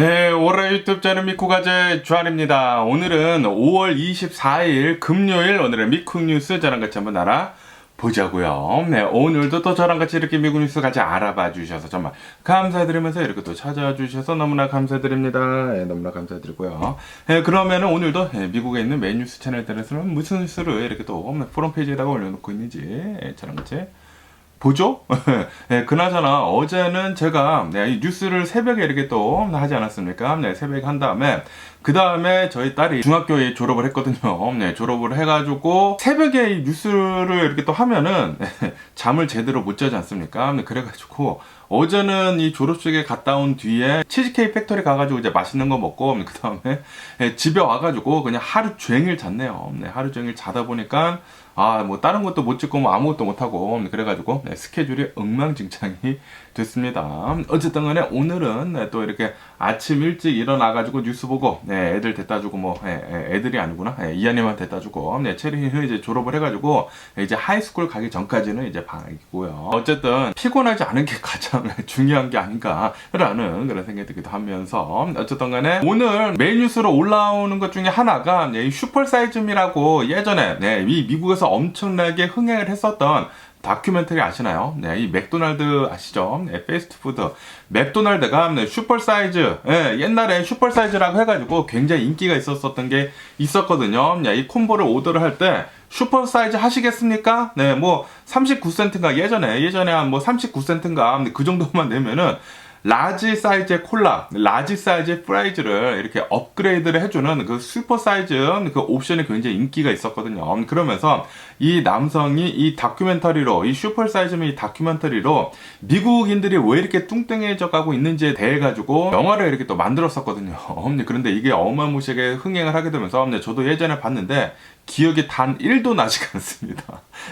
네, 올해 유튜브 저는 미쿠가제 주한입니다. 오늘은 5월 24일 금요일 오늘의 미국 뉴스 저랑 같이 한번 알아보자고요. 네, 오늘도 또 저랑 같이 이렇게 미국 뉴스 같이 알아봐 주셔서 정말 감사드리면서 이렇게 또 찾아와 주셔서 너무나 감사드립니다. 네, 너무나 감사드리고요. 네, 그러면은 오늘도 미국에 있는 메인 뉴스 채널들에서는 무슨 뉴스를 이렇게 또 프롬페이지에다가 올려놓고 있는지 저랑 같이 보죠? 네, 그나저나 어제는 제가 이 뉴스를 새벽에 이렇게 또 하지 않았습니까? 네, 새벽에 한 다음에 그 다음에 저희 딸이 중학교에 졸업을 했거든요. 네, 졸업을 해가지고 새벽에 이 뉴스를 이렇게 또 하면은 잠을 제대로 못 자지 않습니까? 네, 그래가지고 어제는 이 졸업식에 갔다 온 뒤에 치즈케이크 팩토리 가가지고 이제 맛있는 거 먹고 그 다음에 집에 와가지고 그냥 하루 종일 잤네요. 네, 하루 종일 자다 보니까 뭐 다른 것도 못 찍고 뭐 아무것도 못 하고 그래가지고 스케줄이 엉망진창이 됐습니다. 어쨌든 간에 오늘은 또 이렇게 아침 일찍 일어나가지고 뉴스 보고 애들 데려다 주고 뭐 애들이 아니구나 이한이만 데려다 주고 체리는 이제 졸업을 해가지고 이제 하이스쿨 가기 전까지는 이제 방학이고요. 어쨌든 피곤하지 않은 게 가장 중요한 게 아닌가라는 그런 생각이 들기도 하면서 어쨌든 간에 오늘 메인 뉴스로 올라오는 것 중에 하나가 이 슈퍼사이즈미라고 예전에 이 미국에서 엄청나게 흥행을 했었던 다큐멘터리 아시나요? 네, 이 맥도날드 아시죠? 네, 패스트푸드 맥도날드가 슈퍼사이즈 옛날에 슈퍼사이즈라고 해가지고 굉장히 인기가 있었던 게 있었거든요. 이 콤보를 오더를 할 때 슈퍼사이즈 하시겠습니까? 네, 뭐 39센트인가 예전에 한 뭐 39센트인가 그 정도만 내면은 라지 사이즈의 콜라, 라지 사이즈의 프라이즈를 이렇게 업그레이드를 해주는 그 슈퍼 사이즈 그 옵션이 굉장히 인기가 있었거든요. 그러면서 이 남성이 이 다큐멘터리로, 이 슈퍼 사이즈 이 다큐멘터리로 미국인들이 왜 이렇게 뚱뚱해져 가고 있는지에 대해 가지고 영화를 이렇게 또 만들었었거든요. 그런데 이게 어마무시하게 흥행을 하게 되면서 저도 예전에 봤는데 기억이 단 1도 나지가 않습니다.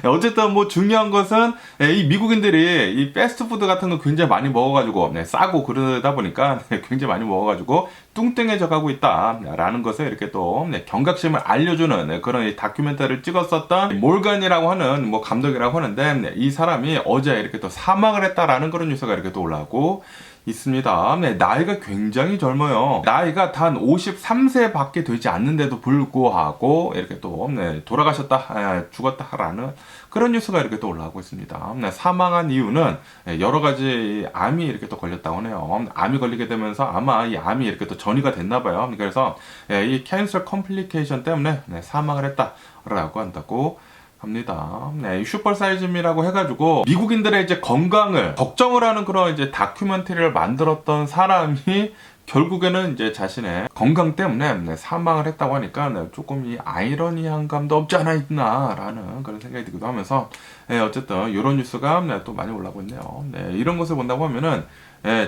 어쨌든 뭐 중요한 것은 이 미국인들이 이 패스트푸드 같은 거 굉장히 많이 먹어가지고 싸고 그러다 보니까 굉장히 많이 먹어가지고 뚱뚱해져 가고 있다라는 것을 이렇게 또 경각심을 알려주는 그런 이 다큐멘터리를 찍었었던 몰간이라고 하는 뭐 감독이라고 하는데 이 사람이 어제 이렇게 또 사망을 했다라는 그런 뉴스가 이렇게 또 올라오고 있습니다. 나이가 굉장히 젊어요. 나이가 단 53세밖에 되지 않는데도 불구하고 이렇게 또 돌아가셨다, 죽었다라는 그런 뉴스가 이렇게 또 올라오고 있습니다. 사망한 이유는 여러 가지 암이 이렇게 또 걸렸다고 하네요. 암이 걸리게 되면서 아마 이 암이 이렇게 또 전이가 됐나 봐요. 그래서 이 캔서 컴플리케이션 때문에 사망을 했다라고 한다고 합니다. 슈퍼사이즈미라고 해가지고 미국인들의 이제 건강을 걱정을 하는 그런 이제 다큐멘터리를 만들었던 사람이 결국에는 이제 자신의 건강 때문에 사망을 했다고 하니까 조금 이 아이러니한 감도 없지 않아 있나라는 그런 생각이 들기도 하면서 어쨌든 이런 뉴스가 또 많이 올라오고 있네요. 이런 것을 본다고 하면은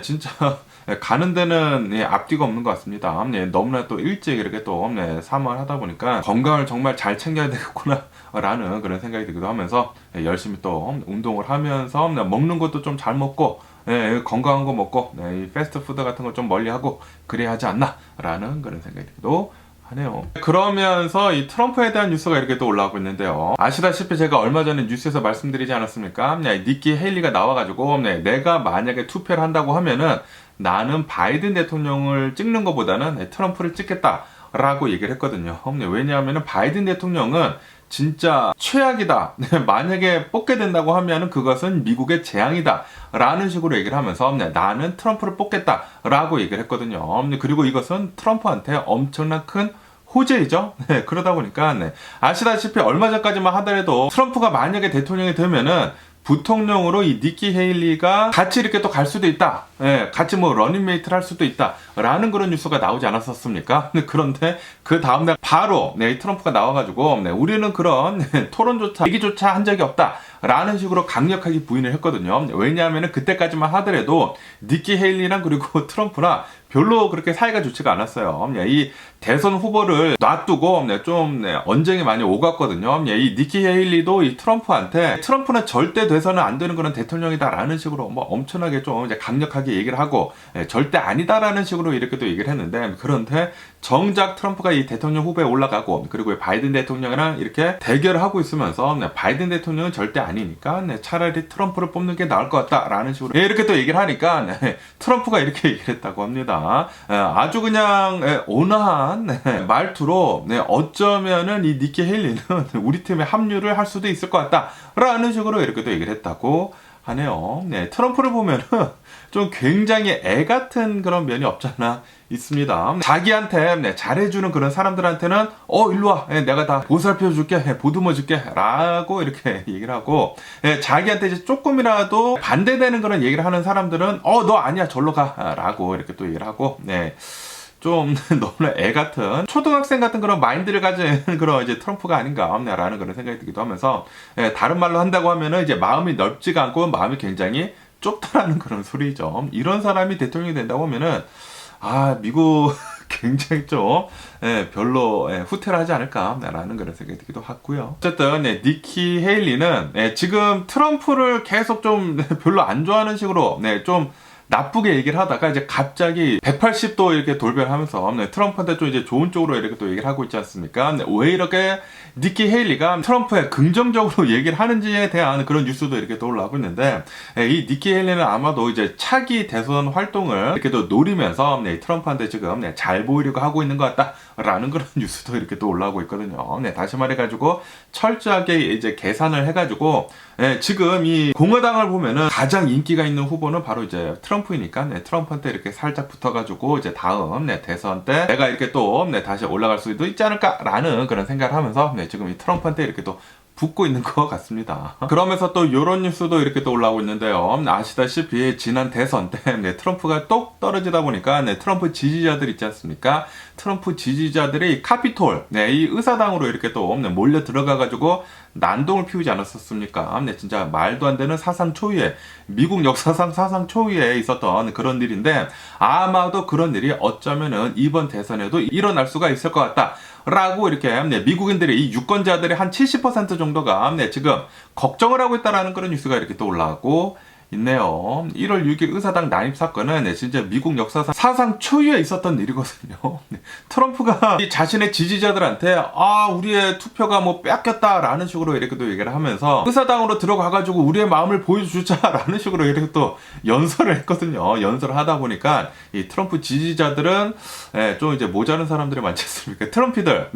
진짜 가는 데는 앞뒤가 없는 것 같습니다. 너무나 또 일찍 이렇게 또 사망을 하다 보니까 건강을 정말 잘 챙겨야 되겠구나 라는 그런 생각이 들기도 하면서 열심히 또 운동을 하면서 먹는 것도 좀 잘 먹고 건강한 거 먹고 이 패스트푸드 같은 거 좀 멀리하고 그래야 하지 않나 라는 그런 생각이 들기도 하네요. 그러면서 이 트럼프에 대한 뉴스가 이렇게 또 올라오고 있는데요. 아시다시피 제가 얼마 전에 뉴스에서 말씀드리지 않았습니까? 니키 헤일리가 나와가지고 내가 만약에 투표를 한다고 하면은 나는 바이든 대통령을 찍는 것보다는 트럼프를 찍겠다라고 얘기를 했거든요. 왜냐하면 바이든 대통령은 진짜 최악이다. 만약에 뽑게 된다고 하면 그것은 미국의 재앙이다. 라는 식으로 얘기를 하면서 나는 트럼프를 뽑겠다라고 얘기를 했거든요. 그리고 이것은 트럼프한테 엄청난 큰 호재이죠. 그러다 보니까 아시다시피 얼마 전까지만 하더라도 트럼프가 만약에 대통령이 되면은 부통령으로 이 니키 헤일리가 같이 이렇게 또 갈 수도 있다. 같이 뭐 러닝메이트를 할 수도 있다. 라는 그런 뉴스가 나오지 않았었습니까? 그런데 그 다음날 바로 트럼프가 나와가지고 우리는 그런 토론조차 얘기조차 한 적이 없다. 라는 식으로 강력하게 부인을 했거든요. 왜냐하면 그때까지만 하더라도 니키 헤일리랑 그리고 트럼프랑 별로 그렇게 사이가 좋지가 않았어요. 이 대선 후보를 놔두고 좀 언쟁이 많이 오갔거든요. 이 니키 헤일리도 이 트럼프한테 트럼프는 절대 돼서는 안 되는 그런 대통령이다라는 식으로 뭐 엄청나게 좀 이제 강력하게 얘기를 하고 절대 아니다라는 식으로 이렇게 또 얘기를 했는데 그런데 정작 트럼프가 이 대통령 후보에 올라가고 그리고 바이든 대통령이랑 이렇게 대결을 하고 있으면서 바이든 대통령은 절대 아니니까 차라리 트럼프를 뽑는 게 나을 것 같다라는 식으로 이렇게 또 얘기를 하니까 트럼프가 이렇게 얘기를 했다고 합니다. 있습니다. 아주 그냥 온화한 말투로 어쩌면은 이 니키 헤일리는 우리 팀에 합류를 할 수도 있을 것 같다라는 식으로 이렇게 또 얘기를 했다고 하네요. 트럼프를 보면은 좀 굉장히 애 같은 그런 면이 없잖아 있습니다. 자기한테 잘해주는 그런 사람들한테는 일로와, 내가 다 보살펴줄게, 보듬어줄게 라고 이렇게 얘기를 하고, 자기한테 이제 조금이라도 반대되는 그런 얘기를 하는 사람들은 너 아니야, 절로 가 라고 이렇게 또 얘기를 하고, 좀 너무나 애 같은 초등학생 같은 그런 마인드를 가진 그런 이제 트럼프가 아닌가라는 그런 생각이 들기도 하면서, 다른 말로 한다고 하면은 이제 마음이 넓지가 않고 마음이 굉장히 좁다라는 그런 소리죠. 이런 사람이 대통령이 된다고 하면은 미국 굉장히 좀 별로 후퇴를 하지 않을까라는 그런 생각이 들기도 하고요. 어쨌든 니키 헤일리는 지금 트럼프를 계속 좀 별로 안 좋아하는 식으로 좀 나쁘게 얘기를 하다가 이제 갑자기 180도 이렇게 돌변하면서 트럼프한테 좀 이제 좋은 쪽으로 이렇게 또 얘기를 하고 있지 않습니까? 왜 이렇게 니키 헤일리가 트럼프에 긍정적으로 얘기를 하는지에 대한 그런 뉴스도 이렇게 또 올라오고 있는데, 이 니키 헤일리는 아마도 이제 차기 대선 활동을 이렇게 또 노리면서 트럼프한테 지금 잘 보이려고 하고 있는 것 같다라는 그런 뉴스도 이렇게 또 올라오고 있거든요. 다시 말해가지고 철저하게 이제 계산을 해가지고 지금 이 공화당을 보면은 가장 인기가 있는 후보는 바로 이제 트럼프이니까 트럼프한테 이렇게 살짝 붙어가지고 이제 다음 대선 때 내가 이렇게 또 다시 올라갈 수도 있지 않을까라는 그런 생각을 하면서 지금 이 트럼프한테 이렇게 또 붙고 있는 것 같습니다. 그러면서 또 이런 뉴스도 이렇게 또 올라오고 있는데요. 아시다시피 지난 대선 때 트럼프가 똑 떨어지다 보니까 트럼프 지지자들 있지 않습니까? 트럼프 지지자들이 카피톨, 이 의사당으로 이렇게 또 몰려 들어가가지고 난동을 피우지 않았었습니까? 진짜 말도 안 되는 사상 초유의, 미국 역사상 사상 초유에 있었던 그런 일인데, 아마도 그런 일이 어쩌면은 이번 대선에도 일어날 수가 있을 것 같다 라고 이렇게 미국인들이, 이 유권자들의 한 70% 정도가 지금 걱정을 하고 있다라는 그런 뉴스가 이렇게 또 올라오고 있네요. 1월 6일 의사당 난입 사건은 진짜 미국 역사상 사상 초유에 있었던 일이거든요. 트럼프가 자신의 지지자들한테 우리의 투표가 뭐 뺏겼다라는 식으로 이렇게 또 얘기를 하면서 의사당으로 들어가가지고 우리의 마음을 보여주자라는 식으로 이렇게 또 연설을 했거든요. 연설을 하다 보니까 이 트럼프 지지자들은 좀 이제 모자른 사람들이 많지 않습니까? 트럼피들,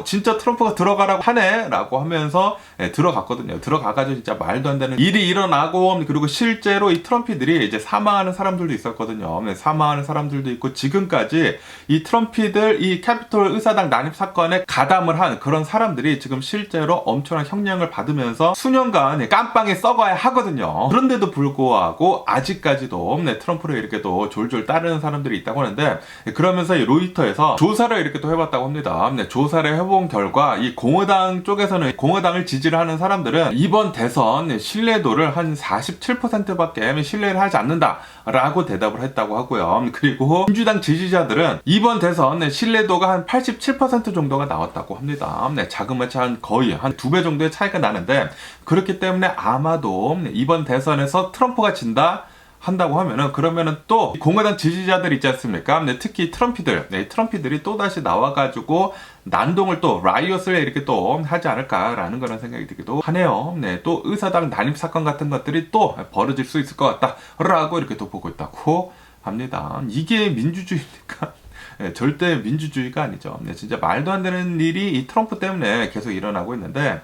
진짜 트럼프가 들어가라고 하네라고 하면서 들어갔거든요. 들어가가지고 진짜 말도 안 되는 일이 일어나고, 그리고 실제로 이 트럼피들이 이제 사망하는 사람들도 있었거든요. 사망하는 사람들도 있고, 지금까지 이 트럼피들, 이 캐피톨 의사당 난입 사건에 가담을 한 그런 사람들이 지금 실제로 엄청난 형량을 받으면서 수년간 깜빵에 썩어야 하거든요. 그런데도 불구하고 아직까지도 트럼프를 이렇게 또 졸졸 따르는 사람들이 있다고 하는데, 그러면서 이 로이터에서 조사를 이렇게 또 해봤다고 합니다. 조사를 해본 결과 이 공화당 쪽에서는, 공화당을 지지를 하는 사람들은 이번 대선 신뢰도를 한 47%밖에 신뢰를 하지 않는다라고 대답을 했다고 하고요. 그리고 민주당 지지자들은 이번 대선 신뢰도가 한 87% 정도가 나왔다고 합니다. 자그마치 한 거의 한 2배 정도의 차이가 나는데, 그렇기 때문에 아마도 이번 대선에서 트럼프가 진다 한다고 하면은, 그러면은 또 공화당 지지자들 있지 않습니까? 특히 트럼피들이 또 다시 나와가지고 난동을, 또 라이엇을 이렇게 또 하지 않을까라는 그런 생각이 들기도 하네요. 또 의사당 난입 사건 같은 것들이 또 벌어질 수 있을 것 같다라고 이렇게 또 보고 있다고 합니다. 이게 민주주의입니까? 절대 민주주의가 아니죠. 진짜 말도 안 되는 일이 이 트럼프 때문에 계속 일어나고 있는데,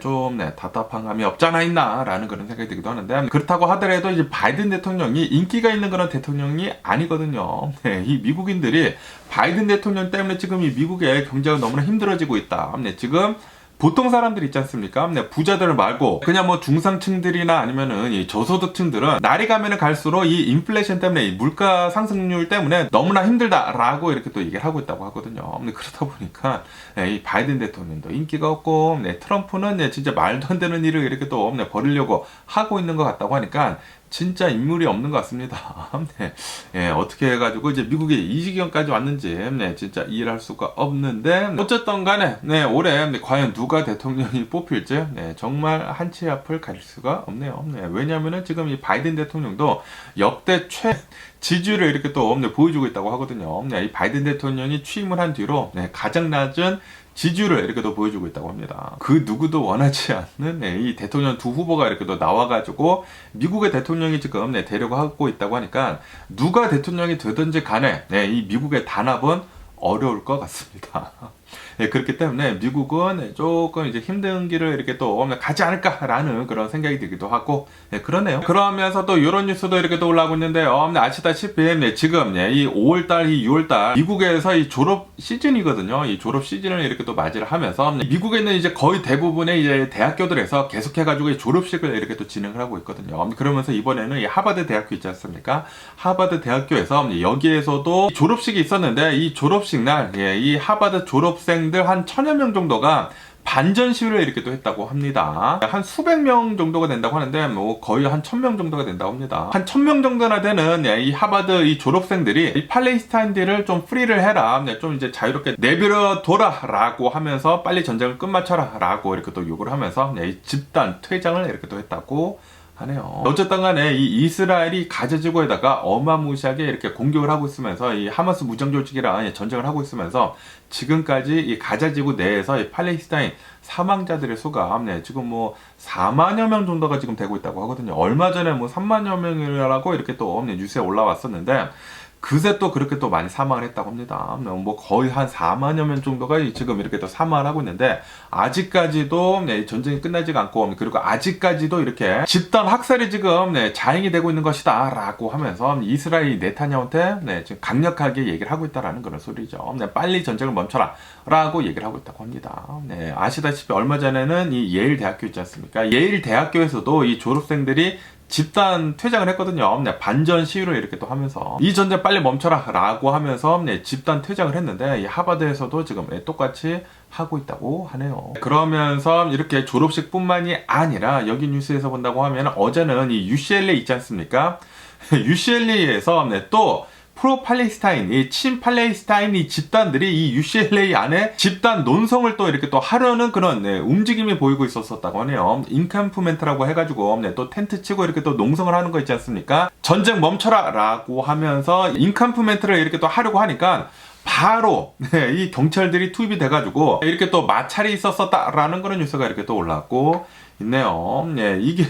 좀 답답한 감이 없잖아 있나라는 그런 생각이 들기도 하는데, 그렇다고 하더라도 이제 바이든 대통령이 인기가 있는 그런 대통령이 아니거든요. 이 미국인들이 바이든 대통령 때문에 지금 이 미국의 경제가 너무나 힘들어지고 있다. 지금 보통 사람들 있지 않습니까? 부자들 말고 그냥 뭐 중상층들이나 아니면은 이 저소득층들은 날이 가면은 갈수록 이 인플레이션 때문에, 이 물가 상승률 때문에 너무나 힘들다라고 이렇게 또 얘기를 하고 있다고 하거든요. 그러다 보니까 이 바이든 대통령도 인기가 없고, 트럼프는 진짜 말도 안 되는 일을 이렇게 또 벌이려고 하고 있는 것 같다고 하니까 진짜 인물이 없는 것 같습니다. 어떻게 해가지고 이제 미국이 이 지경까지 왔는지 진짜 이해를 할 수가 없는데, 어쨌든 간에 올해 과연 누가 대통령이 뽑힐지 정말 한치 앞을 가릴 수가 없네요. 왜냐하면은 지금 이 바이든 대통령도 역대 지지율을 이렇게 또 보여주고 있다고 하거든요. 이 바이든 대통령이 취임을 한 뒤로 가장 낮은 지지율을 이렇게 또 보여주고 있다고 합니다. 그 누구도 원하지 않는 이 대통령 두 후보가 이렇게 또 나와가지고 미국의 대통령이 지금 되려고 하고 있다고 하니까 누가 대통령이 되든지 간에 이 미국의 단합은 어려울 것 같습니다. 그렇기 때문에 미국은 조금 이제 힘든 길을 이렇게 또 가지 않을까라는 그런 생각이 들기도 하고, 그러네요. 그러면서 또 이런 뉴스도 이렇게 또 올라오고 있는데, 아시다시피 지금 이 5월달, 이 6월달 미국에서 이 졸업 시즌이거든요. 이 졸업 시즌을 이렇게 또 맞이를 하면서 미국에 있는 이제 거의 대부분의 이제 대학교들에서 계속해가지고 이 졸업식을 이렇게 또 진행을 하고 있거든요. 그러면서 이번에는 이 하버드 대학교 있지 않습니까? 하버드 대학교에서 여기에서도 졸업식이 있었는데, 이 졸업식 날 이 하버드 졸업생들 한 1000여 명 정도가 반전 시위를 이렇게 또 했다고 합니다. 한 수백 명 정도가 된다고 하는데 뭐 거의 한 1000명 정도가 된다고 합니다. 한 1000명 정도나 되는 이 하버드 이 졸업생들이 이 팔레스타인들을 좀 프리를 해라, 좀 이제 자유롭게 내버려 둬라 라고 하면서 빨리 전쟁을 끝마쳐라 라고 이렇게 또 요구를 하면서 이 집단 퇴장을 이렇게 또 했다고 하네요. 어쨌든 간에 이 이스라엘이 가자지구에다가 어마무시하게 이렇게 공격을 하고 있으면서 이 하마스 무장조직이랑 전쟁을 하고 있으면서 지금까지 이 가자지구 내에서 이 팔레스타인 사망자들의 수가 지금 뭐 4만여 명 정도가 지금 되고 있다고 하거든요. 얼마 전에 뭐 3만여 명이라고 이렇게 또 뉴스에 올라왔었는데 그새 또 그렇게 또 많이 사망을 했다고 합니다. 뭐 거의 한 4만여 명 정도가 지금 이렇게 또 사망을 하고 있는데 아직까지도 전쟁이 끝나지가 않고, 그리고 아직까지도 이렇게 집단 학살이 지금 자행이 되고 있는 것이다 라고 하면서 이스라엘 네타냐후한테 지금 강력하게 얘기를 하고 있다라는 그런 소리죠. 빨리 전쟁을 멈춰라 라고 얘기를 하고 있다고 합니다. 아시다시피 얼마 전에는 이 예일 대학교 있지 않습니까? 예일 대학교에서도 이 졸업생들이 집단 퇴장을 했거든요. 반전 시위를 이렇게 또 하면서 이 전쟁 빨리 멈춰라 라고 하면서 집단 퇴장을 했는데 이 하버드에서도 지금 똑같이 하고 있다고 하네요. 그러면서 이렇게 졸업식 뿐만이 아니라 여기 뉴스에서 본다고 하면 어제는 이 UCLA 있지 않습니까? UCLA에서 또 프로 팔레스타인, 이 친 팔레스타인 이 집단들이 이 UCLA 안에 집단 논성을 또 이렇게 또 하려는 그런 움직임이 보이고 있었다고 하네요. 인캄프멘트라고 해가지고 또 텐트 치고 이렇게 또 농성을 하는 거 있지 않습니까? 전쟁 멈춰라 라고 하면서 인캄프멘트를 이렇게 또 하려고 하니까 바로 이 경찰들이 투입이 돼가지고 이렇게 또 마찰이 있었다라는 그런 뉴스가 이렇게 또 올라왔고 있네요. 이게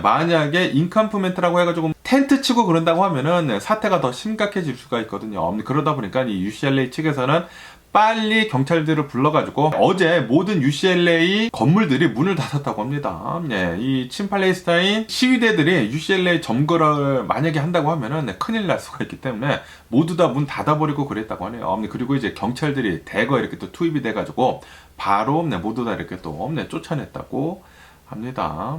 만약에 인캄프멘트라고 해가지고 텐트 치고 그런다고 하면은 사태가 더 심각해질 수가 있거든요. 그러다 보니까 이 UCLA 측에서는 빨리 경찰들을 불러가지고 어제 모든 UCLA 건물들이 문을 닫았다고 합니다. 이 친팔레스타인 시위대들이 UCLA 점거를 만약에 한다고 하면은 큰일 날 수가 있기 때문에 모두 다 문 닫아버리고 그랬다고 하네요. 그리고 이제 경찰들이 대거 이렇게 또 투입이 돼가지고 바로 모두 다 이렇게 또 쫓아냈다고 합니다.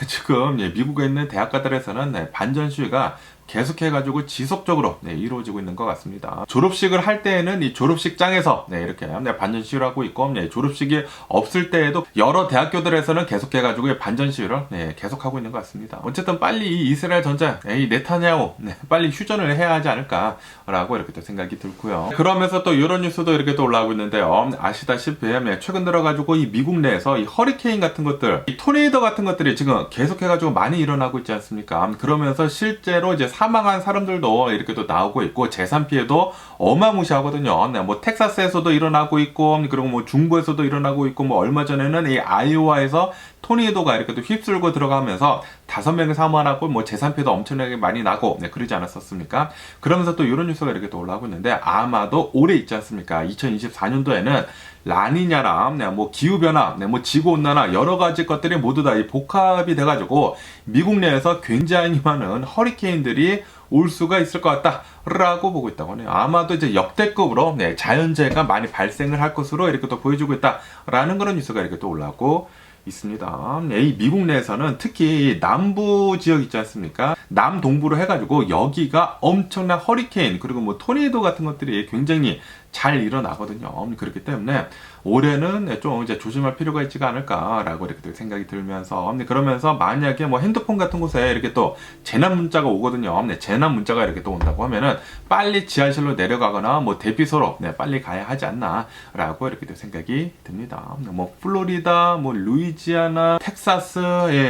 지금 미국에 있는 대학가들에서는 반전 시위가 계속해가지고 지속적으로 이루어지고 있는 것 같습니다. 졸업식을 할 때에는 이 졸업식장에서 이렇게 반전 시위를 하고 있고, 졸업식이 없을 때에도 여러 대학교들에서는 계속해가지고 반전 시위를 계속하고 있는 것 같습니다. 어쨌든 빨리 이 이스라엘 전쟁, 이 네타냐후 빨리 휴전을 해야 하지 않을까라고 이렇게 또 생각이 들고요. 그러면서 또 이런 뉴스도 이렇게 또 올라오고 있는데요. 아시다시피 최근 들어가지고 이 미국 내에서 이 허리케인 같은 것들, 이 토네이도 같은 것들이 지금 계속해가지고 많이 일어나고 있지 않습니까? 그러면서 실제로 이제 사망한 사람들도 이렇게 또 나오고 있고 재산 피해도 어마무시하거든요. 뭐 텍사스에서도 일어나고 있고, 그리고 뭐 중부에서도 일어나고 있고, 뭐 얼마 전에는 이 아이오와에서 토네이도가 이렇게 또 휩쓸고 들어가면서 5명이 사망하고 뭐 재산 피해도 엄청나게 많이 나고 그러지 않았었습니까? 그러면서 또 이런 뉴스가 이렇게 또 올라오고 있는데 아마도 올해 있지 않습니까? 2024년도에는 라니냐랑 뭐 기후변화, 뭐 지구온난화 여러 가지 것들이 모두 다 복합이 돼가지고 미국 내에서 굉장히 많은 허리케인들이 올 수가 있을 것 같다라고 보고 있다고 하네요. 아마도 이제 역대급으로 자연재해가 많이 발생을 할 것으로 이렇게 또 보여주고 있다라는 그런 뉴스가 이렇게 또 올라오고 있습니다. 이 미국 내에서는 특히 남부 지역 있지 않습니까? 남동부로 해가지고 여기가 엄청난 허리케인 그리고 뭐 토네이도 같은 것들이 굉장히 잘 일어나거든요. 그렇기 때문에 올해는 좀 이제 조심할 필요가 있지가 않을까라고 이렇게 생각이 들면서 그러면서 만약에 뭐 핸드폰 같은 곳에 이렇게 또 재난 문자가 오거든요. 재난 문자가 이렇게 또 온다고 하면은 빨리 지하실로 내려가거나 뭐 대피소로 빨리 가야 하지 않나라고 이렇게 또 생각이 듭니다. 뭐 플로리다, 뭐 루이지아나, 텍사스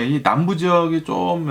이 남부 지역이 좀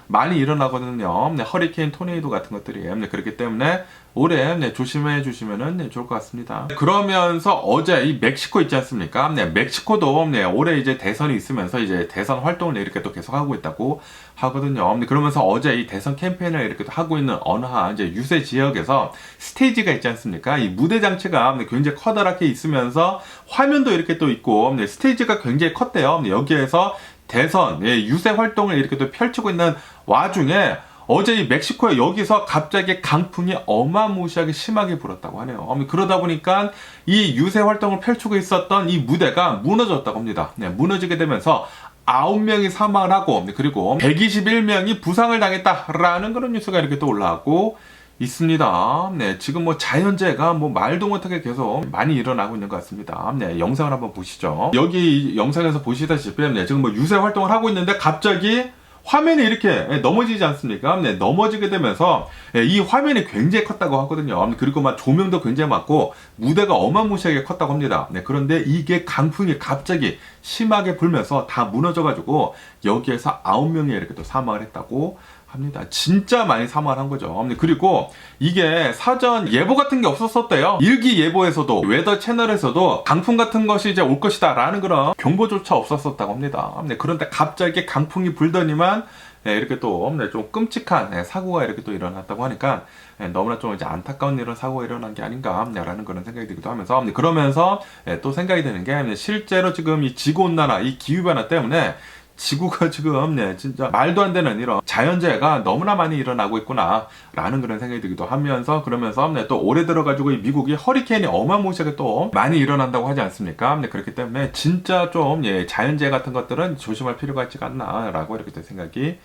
많이 일어나거든요. 허리케인, 토네이도 같은 것들이 그렇기 때문에 올해 조심해 주시면은 좋을 좋을 것 같습니다. 그러면서 어제 이 멕시코 있지 않습니까? 네, 멕시코도 올해 이제 대선이 있으면서 이제 대선 활동을 이렇게 또 계속 하고 있다고 하거든요. 그러면서 어제 이 대선 캠페인을 이렇게 또 하고 있는 어느 한 이제 유세 지역에서 스테이지가 있지 않습니까? 이 무대 장치가 굉장히 커다랗게 있으면서 화면도 이렇게 또 있고 스테이지가 굉장히 컸대요. 여기에서 대선 유세 활동을 이렇게 또 펼치고 있는 와중에 어제 이 멕시코에 여기서 갑자기 강풍이 어마무시하게 심하게 불었다고 하네요. 그러다 보니까 이 유세 활동을 펼치고 있었던 이 무대가 무너졌다고 합니다. 무너지게 되면서 9명이 사망을 하고 그리고 121명이 부상을 당했다라는 그런 뉴스가 이렇게 또 올라오고 있습니다. 지금 자연재해가 말도 못하게 계속 많이 일어나고 있는 것 같습니다. 영상을 한번 보시죠. 여기 영상에서 보시다시피 지금 유세 활동을 하고 있는데 갑자기 화면이 이렇게 넘어지지 않습니까? 넘어지게 되면서 이 화면이 굉장히 컸다고 하거든요. 그리고 조명도 굉장히 많고 무대가 어마무시하게 컸다고 합니다. 그런데 이게 강풍이 갑자기 심하게 불면서 다 무너져가지고 여기에서 9명이 이렇게 또 사망을 했다고 합니다. 진짜 많이 사망을 한 거죠. 그리고 이게 사전 예보 같은 게 없었었대요. 일기예보에서도 웨더 채널에서도 강풍 같은 것이 이제 올 것이다 라는 그런 경보조차 없었었다고 합니다. 그런데 갑자기 강풍이 불더니만 이렇게 또 좀 끔찍한 사고가 이렇게 또 일어났다고 하니까 너무나 좀 이제 안타까운 이런 사고가 일어난 게 아닌가라는 그런 생각이 들기도 하면서 그러면서 또 생각이 드는 게 실제로 지금 이 지구온난화, 이 기후변화 때문에 지구가 지금 진짜 말도 안 되는 이런 자연재해가 너무나 많이 일어나고 있구나 라는 그런 생각이 들기도 하면서 그러면서 또 올해 들어가지고 이 미국이 허리케인이 어마무시하게 또 많이 일어난다고 하지 않습니까? 그렇기 때문에 진짜 좀 자연재해 같은 것들은 조심할 필요가 있지 않나 라고 이렇게 생각이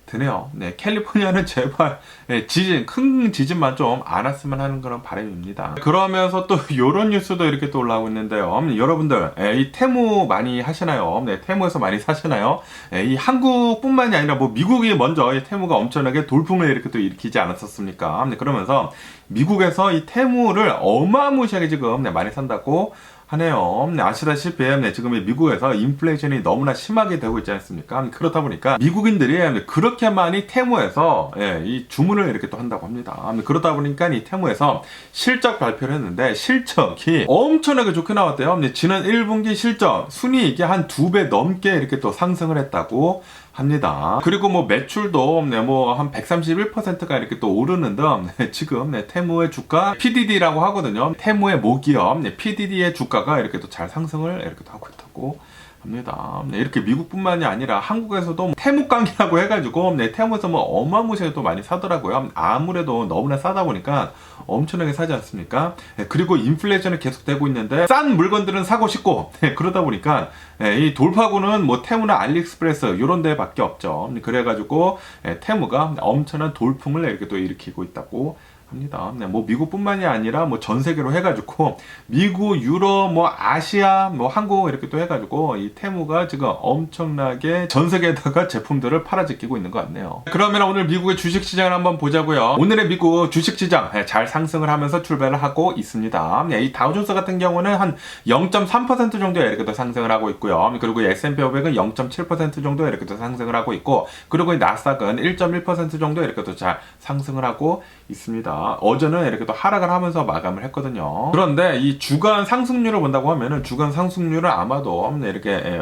드네요. 캘리포니아는 제발 지진, 큰 지진만 좀 안 왔으면 하는 그런 바람입니다. 그러면서 또 요런 뉴스도 이렇게 또 올라오고 있는데요. 여러분들 이 테무 많이 하시나요? 테무에서 많이 사시나요? 이 한국뿐만이 아니라 미국이 먼저 이 테무가 엄청나게 돌풍을 이렇게 또 일으키지 않았었습니까? 그러면서 미국에서 이 테무를 어마무시하게 지금 많이 산다고 하네요. 아시다시피 지금 미국에서 인플레이션이 너무나 심하게 되고 있지 않습니까? 그렇다 보니까 미국인들이 그렇게 많이 테무에서 이 주문을 이렇게 또 한다고 합니다. 그러다 보니까 이 테무에서 실적 발표를 했는데 실적이 엄청나게 좋게 나왔대요. 지난 1분기 실적 순이익이 한 2배 넘게 이렇게 또 상승을 했다고 합니다. 그리고 매출도 한 131%가 이렇게 또 오르는데 지금 테무의 주가 PDD라고 하거든요. 테무의 모기업 PDD의 주가가 이렇게 또 잘 상승을 이렇게 또 하고 있다고 합니다. 이렇게 미국뿐만이 아니라 한국에서도 테무깡이라고 해가지고 테무에서 어마무시하게 또 많이 사더라고요. 아무래도 너무나 싸다 보니까 엄청나게 사지 않습니까? 그리고 인플레이션이 계속되고 있는데 싼 물건들은 사고 싶고 그러다 보니까 이 돌파구는 테무나 알리익스프레스 이런 데밖에 없죠. 그래가지고 테무가 엄청난 돌풍을 이렇게 또 일으키고 있다고 합니다. 미국뿐만이 아니라 전 세계로 해가지고 미국, 유럽, 아시아, 한국 이렇게 또 해가지고 이 테무가 지금 엄청나게 전 세계에다가 제품들을 팔아제끼고 있는 것 같네요. 그러면 오늘 미국의 주식시장을 한번 보자고요. 오늘의 미국 주식시장 잘 상승을 하면서 출발을 하고 있습니다. 이 다우존스 같은 경우는 한 0.3% 정도 이렇게 또 상승을 하고 있고요. 그리고 S&P 500은 0.7% 정도 이렇게 또 상승을 하고 있고 그리고 이 나스닥은 1.1% 정도 이렇게 또 잘 상승을 하고 있습니다. 어제는 이렇게 또 하락을 하면서 마감을 했거든요. 그런데 이 주간 상승률을 본다고 하면은 주간 상승률은 아마도 이렇게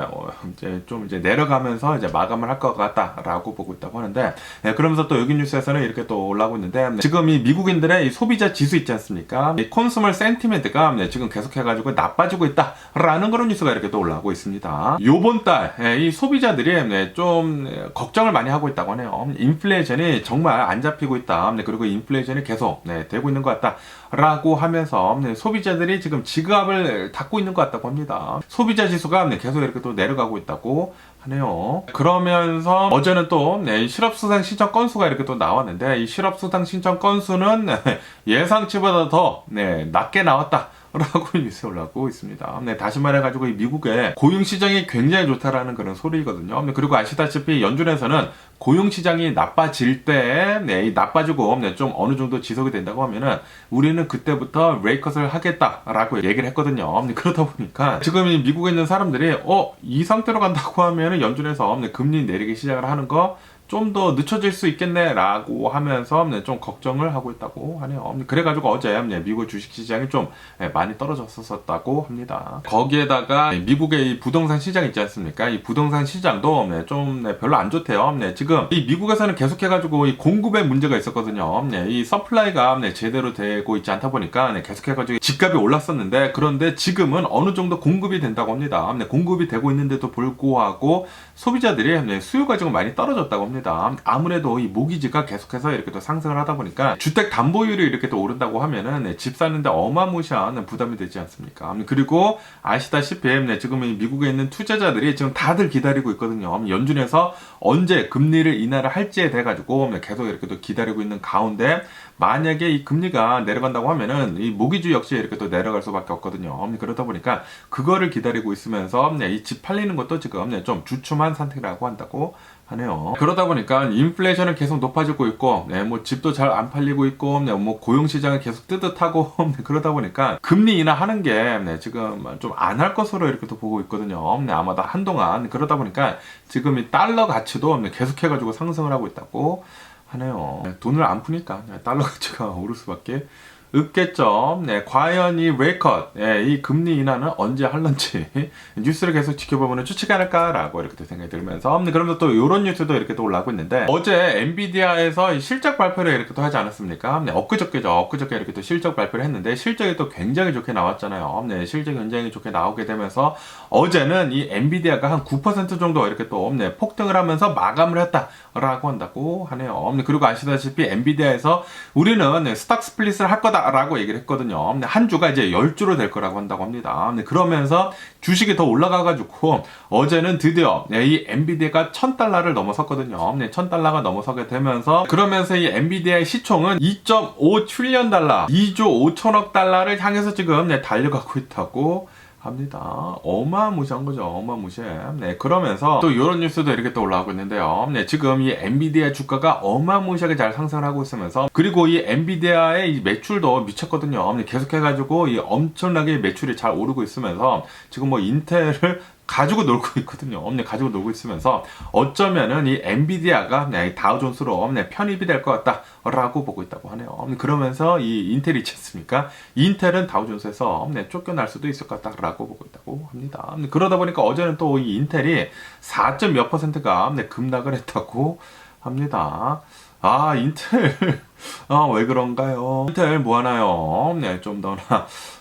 이제 내려가면서 이제 마감을 할 것 같다라고 보고 있다고 하는데 그러면서 또 여기 뉴스에서는 이렇게 또 올라오고 있는데 지금 이 미국인들의 이 소비자 지수 있지 않습니까? 이 컨슈머 센티멘트가 지금 계속해가지고 나빠지고 있다라는 그런 뉴스가 이렇게 또 올라오고 있습니다. 요번 달 이 소비자들이 좀 걱정을 많이 하고 있다고 하네요. 인플레이션이 정말 안 잡히고 있다. 그리고 인플레이션이 계속 되고 있는 것 같다라고 하면서 소비자들이 지금 지갑을 닫고 있는 것 같다고 합니다. 소비자 지수가 계속 이렇게 또 내려가고 있다고 하네요. 그러면서 어제는 또 실업수당 신청 건수가 이렇게 또 나왔는데 이 실업수당 신청 건수는 예상치보다 더 낮게 나왔다. 라고 뉴스에 올라오고 있습니다. 다시 말해가지고 이 미국의 고용시장이 굉장히 좋다라는 그런 소리거든요. 그리고 아시다시피 연준에서는 고용시장이 나빠질 때, 나빠지고 좀 어느 정도 지속이 된다고 하면은 우리는 그때부터 레이컷을 하겠다라고 얘기를 했거든요. 그러다 보니까 지금 이 미국에 있는 사람들이 이 상태로 간다고 하면은 연준에서 금리 내리기 시작을 하는 거 좀 더 늦춰질 수 있겠네라고 하면서 좀 걱정을 하고 있다고 하네요. 그래가지고 어제 미국 주식시장이 좀 많이 떨어졌었다고 합니다. 거기에다가 미국의 이 부동산 시장 있지 않습니까? 이 부동산 시장도 좀 별로 안 좋대요. 지금 이 미국에서는 계속해가지고 이 공급에 문제가 있었거든요. 이 서플라이가 제대로 되고 있지 않다 보니까 계속해가지고 집값이 올랐었는데, 그런데 지금은 어느 정도 공급이 된다고 합니다. 공급이 되고 있는데도 불구하고 소비자들이 수요가 지금 많이 떨어졌다고 합니다. 아무래도 이 모기지가 계속해서 이렇게 또 상승을 하다 보니까 주택 담보율이 이렇게 또 오른다고 하면은 집 사는데 어마무시한 부담이 되지 않습니까? 그리고 아시다시피 지금 이 미국에 있는 투자자들이 지금 다들 기다리고 있거든요. 연준에서 언제 금리를 인하를 할지에 대해 가지고 계속 이렇게 또 기다리고 있는 가운데, 만약에 이 금리가 내려간다고 하면은 이 모기지 역시 이렇게 또 내려갈 수밖에 없거든요. 그러다 보니까 그거를 기다리고 있으면서 이 집 팔리는 것도 지금 좀 주춤한 상태라고 한다고 하네요. 그러다 보니까 인플레이션은 계속 높아지고 있고, 뭐 집도 잘 안 팔리고 있고, 뭐 고용 시장은 계속 뜨뜻하고, 그러다 보니까 금리 인하하는 게 지금 좀 안 할 것으로 이렇게 또 보고 있거든요. 아마도 한동안. 그러다 보니까 지금 이 달러 가치도 계속해가지고 상승을 하고 있다고 하네요. 돈을 안 푸니까 달러 가치가 오를 수밖에 없겠죠. 과연 이 레이컷, 이 금리 인하는 언제 할런지 뉴스를 계속 지켜보면 좋지 않을까라고 이렇게 생각이 들면서, 그러면 또 이런 뉴스도 이렇게 또 올라오고 있는데, 어제 엔비디아에서 이 실적 발표를 이렇게 또 하지 않았습니까? 엊그저께죠. 엊그저께 이렇게 또 실적 발표를 했는데 실적이 또 굉장히 좋게 나왔잖아요. 실적이 굉장히 좋게 나오게 되면서 어제는 이 엔비디아가 한 9% 정도 이렇게 또 폭등을 하면서 마감을 했다라고 한다고 하네요. 그리고 아시다시피 엔비디아에서 우리는 스탁 스플릿을 할 거다 라고 얘기를 했거든요. 한 주가 이제 10주로 될 거라고 한다고 합니다. 그러면서 주식이 더 올라가가지고 어제는 드디어 이 엔비디아가 $1,000를 넘어섰거든요. $1,000가 넘어서게 되면서, 그러면서 이 엔비디아의 시총은 2.5 트릴리언 달러, 2조 5천억 달러를 향해서 지금 달려가고 있다고 합니다. 어마무시한 거죠. 어마무시해. 그러면서 또 이런 뉴스도 이렇게 또 올라오고 있는데요. 지금 이 엔비디아 주가가 어마무시하게 잘 상승을 하고 있으면서, 그리고 이 엔비디아의 이 매출도 미쳤거든요. 계속해가지고 이 엄청나게 매출이 잘 오르고 있으면서 지금 뭐 인텔을 가지고 놀고 있거든요. 가지고 놀고 있으면서 어쩌면은 이 엔비디아가 다우존스로 편입이 될 것 같다라고 보고 있다고 하네요. 그러면서 이 인텔이 있지 않습니까? 인텔은 다우존스에서 쫓겨날 수도 있을 것 같다라고 보고 있다고 합니다. 그러다 보니까 어제는 또 이 인텔이 4.몇 %가 급락을 했다고 합니다. 아, 인텔. 왜 그런가요? 인텔 뭐 하나요? 좀 더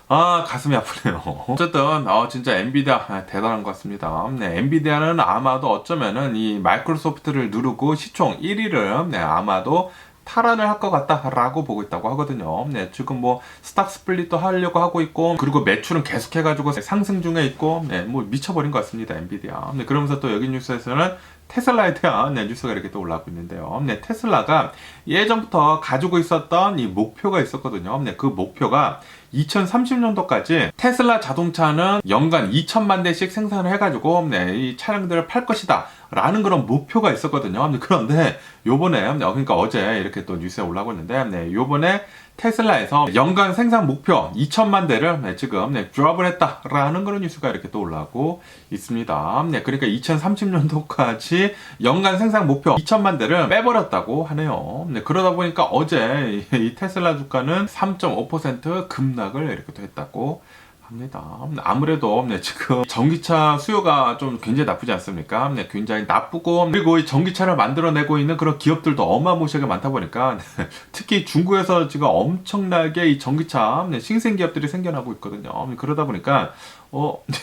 가슴이 아프네요. 어쨌든 진짜 엔비디아 대단한 것 같습니다. 엔비디아는 아마도 어쩌면은 이 마이크로소프트를 누르고 시총 1위를 아마도 탈환을 할 것 같다라고 보고 있다고 하거든요. 지금 뭐 스탁 스플릿도 하려고 하고 있고, 그리고 매출은 계속해가지고 상승 중에 있고, 뭐 미쳐버린 것 같습니다, 엔비디아. 그러면서 또 여기 뉴스에서는 테슬라에 대한 뉴스가 이렇게 또 올라오고 있는데요. 테슬라가 예전부터 가지고 있었던 이 목표가 있었거든요. 그 목표가 2030년도까지 테슬라 자동차는 연간 2천만 대씩 생산을 해가지고 이 차량들을 팔 것이다 라는 그런 목표가 있었거든요. 그런데 요번에, 그러니까 어제 이렇게 또 뉴스에 올라오고 있는데, 요번에 테슬라에서 연간 생산 목표 2천만 대를 지금 드롭을 했다라는 그런 뉴스가 이렇게 또 올라오고 있습니다. 그러니까 2030년도까지 연간 생산 목표 2천만 대를 빼버렸다고 하네요. 그러다 보니까 어제 이 테슬라 주가는 3.5% 급락을 이렇게 또 했다고 합니다. 아무래도 지금 전기차 수요가 좀 굉장히 나쁘지 않습니까? 굉장히 나쁘고, 그리고 이 전기차를 만들어내고 있는 그런 기업들도 어마무시하게 많다 보니까 특히 중국에서 지금 엄청나게 이 전기차 신생 기업들이 생겨나고 있거든요. 그러다 보니까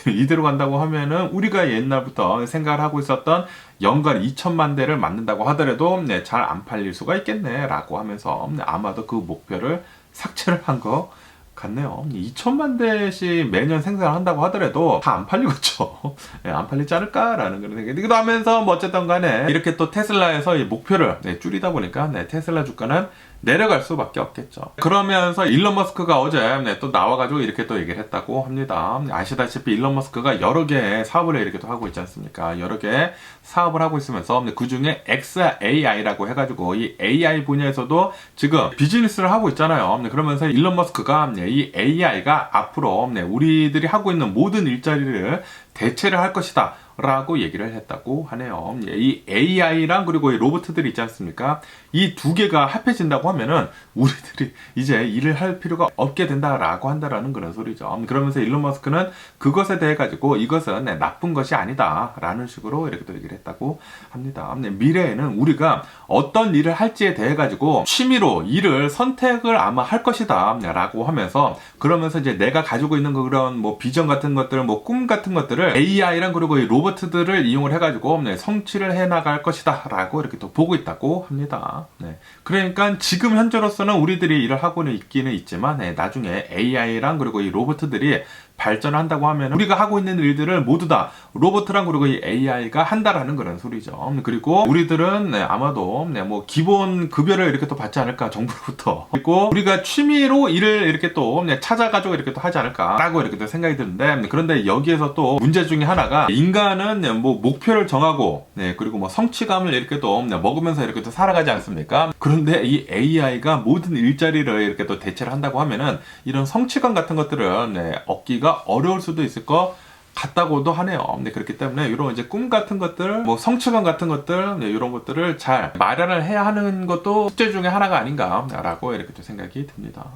이대로 간다고 하면은 우리가 옛날부터 생각을 하고 있었던 연간 2천만 대를 만든다고 하더라도 잘 안 팔릴 수가 있겠네 라고 하면서 아마도 그 목표를 삭제를 한 거 같네요. 2천만 대씩 매년 생산한다고 하더라도 다 안 팔리겠죠. 안 팔리지 않을까라는 그런 생각이 들기도 하면서, 뭐 어쨌든 간에 이렇게 또 테슬라에서 이 목표를 줄이다 보니까 테슬라 주가는 내려갈 수밖에 없겠죠. 그러면서 일론 머스크가 어제 또 나와가지고 이렇게 또 얘기를 했다고 합니다. 아시다시피 일론 머스크가 여러 개의 사업을 이렇게 또 하고 있지 않습니까? 여러 개의 사업을 하고 있으면서 그 중에 XAI라고 해가지고 이 AI 분야에서도 지금 비즈니스를 하고 있잖아요. 그러면서 일론 머스크가 이 AI가 앞으로 우리들이 하고 있는 모든 일자리를 대체를 할 것이다 라고 얘기를 했다고 하네요. 이 AI랑 그리고 이 로봇들이 있지 않습니까? 이 두 개가 합해진다고 하면은 우리들이 이제 일을 할 필요가 없게 된다라고 한다라는 그런 소리죠. 그러면서 일론 머스크는 그것에 대해 가지고 이것은 나쁜 것이 아니다라는 식으로 이렇게 또 얘기를 했다고 합니다. 미래에는 우리가 어떤 일을 할지에 대해 가지고 취미로 일을 선택을 아마 할 것이다라고 하면서 그러면서 이제 내가 가지고 있는 그런 뭐 비전 같은 것들, 뭐 꿈 같은 것들을 AI랑 그리고 이 로봇들을 이용을 해가지고 성취를 해 나갈 것이다라고 이렇게 또 보고 있다고 합니다. 네. 그러니까 지금 현재로서는 우리들이 일을 하고는 있기는 있지만 나중에 AI랑 그리고 이 로봇들이 발전을 한다고 하면 우리가 하고 있는 일들을 모두 다 로봇이랑 그리고 이 AI가 한다라는 그런 소리죠. 그리고 우리들은 아마도 뭐 기본 급여를 이렇게 또 받지 않을까, 정부로부터. 그리고 우리가 취미로 일을 이렇게 또 찾아가지고 이렇게 또 하지 않을까라고 이렇게 또 생각이 드는데, 그런데 여기에서 또 문제 중에 하나가 인간은 뭐 목표를 정하고 그리고 뭐 성취감을 이렇게 또 먹으면서 이렇게 또 살아가지 않습니까? 그런데 이 AI가 모든 일자리를 이렇게 또 대체를 한다고 하면은 이런 성취감 같은 것들은 얻기가 어려울 수도 있을 것 같다고도 하네요. 그렇기 때문에 이런 이제 꿈 같은 것들, 뭐 성취감 같은 것들, 이런 것들을 잘 마련을 해야 하는 것도 숙제 중에 하나가 아닌가라고 이렇게 또 생각이 듭니다.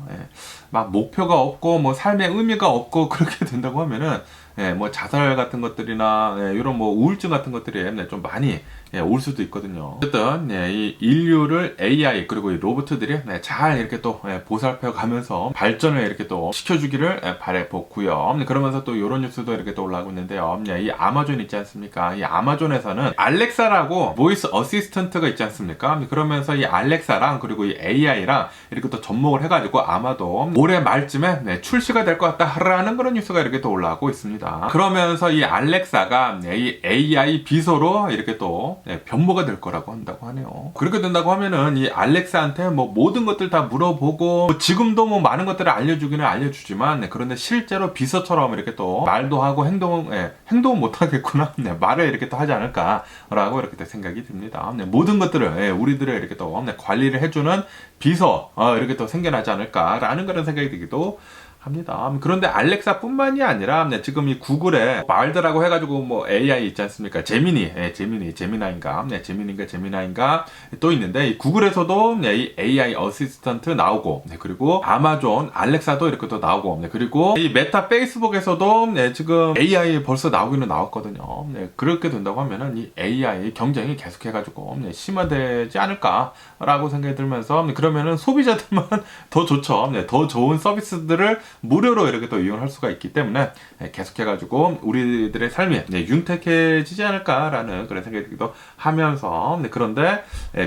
막 목표가 없고 뭐 삶의 의미가 없고 그렇게 된다고 하면은 뭐 자살 같은 것들이나 이런 뭐 우울증 같은 것들이 좀 많이 올 수도 있거든요. 어쨌든 이 인류를 AI 그리고 이 로봇들이 잘 이렇게 또 보살펴 가면서 발전을 이렇게 또 시켜주기를 바라보고요. 그러면서 또 이런 뉴스도 이렇게 또 올라오고 있는데요. 이 아마존 있지 않습니까? 이 아마존에서는 알렉사라고 보이스 어시스턴트가 있지 않습니까? 그러면서 이 알렉사랑 그리고 이 AI랑 이렇게 또 접목을 해가지고 아마도 올해 말쯤에 출시가 될 것 같다라는 그런 뉴스가 이렇게 또 올라오고 있습니다. 그러면서 이 알렉사가 이 AI 비서로 이렇게 또 변모가 될 거라고 한다고 하네요. 그렇게 된다고 하면은 이 알렉사한테 뭐 모든 것들 다 물어보고 뭐 지금도 뭐 많은 것들을 알려주기는 알려주지만 그런데 실제로 비서처럼 이렇게 또 말도 하고 행동은 못 하겠구나. 말을 이렇게 또 하지 않을까라고 이렇게 또 생각이 듭니다. 모든 것들을 우리들을 이렇게 또 관리를 해주는 비서 이렇게 또 생겨나지 않을까라는 그런 생각이 들기도 합니다. 그런데 알렉사뿐만이 아니라 지금 이 구글에 말드라고 해가지고 뭐 AI 있지 않습니까? 제미나인가 또 있는데 이 구글에서도 이 AI 어시스턴트 나오고 그리고 아마존 알렉사도 이렇게 또 나오고 그리고 이 메타 페이스북에서도 지금 AI 벌써 나오기는 나왔거든요. 그렇게 된다고 하면은 이 AI 경쟁이 계속해가지고 심화되지 않을까라고 생각이 들면서 그러면은 소비자들만 더 좋죠. 더 좋은 서비스들을 무료로 이렇게 또 이용할 수가 있기 때문에 계속해가지고 우리들의 삶이 윤택해지지 않을까라는 그런 생각이 들기도 하면서 그런데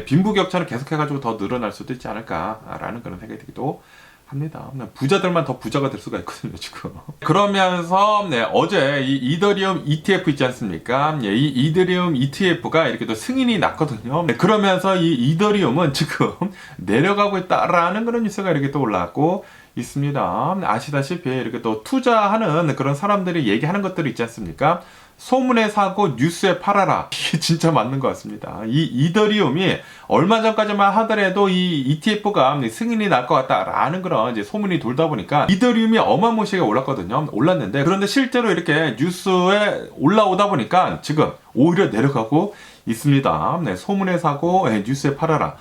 빈부격차는 계속해가지고 더 늘어날 수도 있지 않을까라는 그런 생각이 들기도 합니다. 부자들만 더 부자가 될 수가 있거든요, 지금. 그러면서 어제 이 이더리움 ETF 있지 않습니까? 이 이더리움 ETF가 이렇게 또 승인이 났거든요. 그러면서 이 이더리움은 지금 내려가고 있다라는 그런 뉴스가 이렇게 또 올라왔고 있습니다. 아시다시피 이렇게 또 투자하는 그런 사람들이 얘기하는 것들이 있지 않습니까? 소문에 사고 뉴스에 팔아라. 이게 진짜 맞는 것 같습니다. 이 이더리움이 얼마 전까지만 하더라도 이 ETF가 승인이 날 것 같다라는 그런 이제 소문이 돌다 보니까 이더리움이 어마무시하게 올랐거든요. 올랐는데 그런데 실제로 이렇게 뉴스에 올라오다 보니까 지금 오히려 내려가고 있습니다. 소문에 사고 뉴스에 팔아라.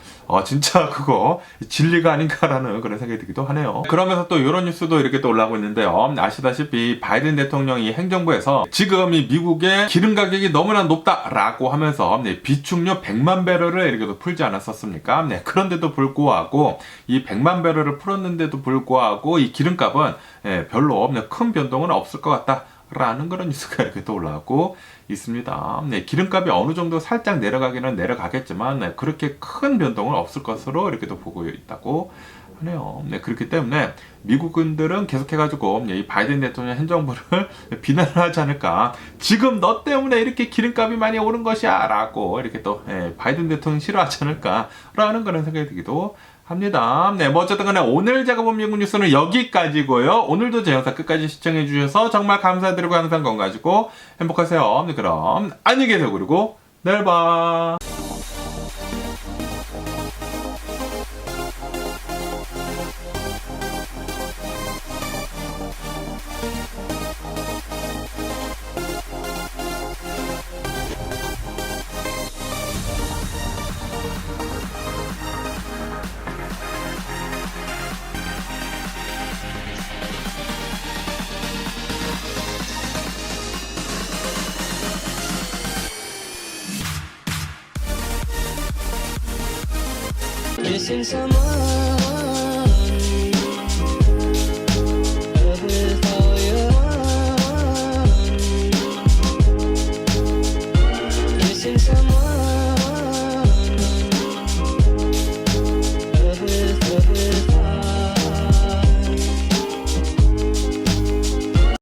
진짜 그거 진리가 아닌가라는 그런 생각이 들기도 하네요. 그러면서 또 이런 뉴스도 이렇게 또 올라오고 있는데요. 아시다시피 바이든 대통령이 행정부에서 지금 이 미국의 기름 가격이 너무나 높다라고 하면서 비축료 100만 배럴을 이렇게 또 풀지 않았었습니까? 그런데도 불구하고 이 100만 배럴을 풀었는데도 불구하고 이 기름값은 별로 큰 변동은 없을 것 같다. 라는 그런 뉴스가 이렇게 또 올라오고 있습니다. 기름값이 어느 정도 살짝 내려가기는 내려가겠지만 그렇게 큰 변동은 없을 것으로 이렇게 또 보고 있다고 하네요. 그렇기 때문에 미국인들은 계속해가지고 이 바이든 대통령 행정부를 비난을 하지 않을까. 지금 너 때문에 이렇게 기름값이 많이 오른 것이야 라고 이렇게 또 바이든 대통령 싫어하지 않을까 라는 그런 생각이 들기도 합니다. 뭐 어쨌든 간에 오늘 제가 본 미국 뉴스는 여기까지고요. 오늘도 제 영상 끝까지 시청해 주셔서 정말 감사드리고 항상 건강하시고 행복하세요. 그럼 안녕히 계세요. 그리고 내일 봐. Missing someone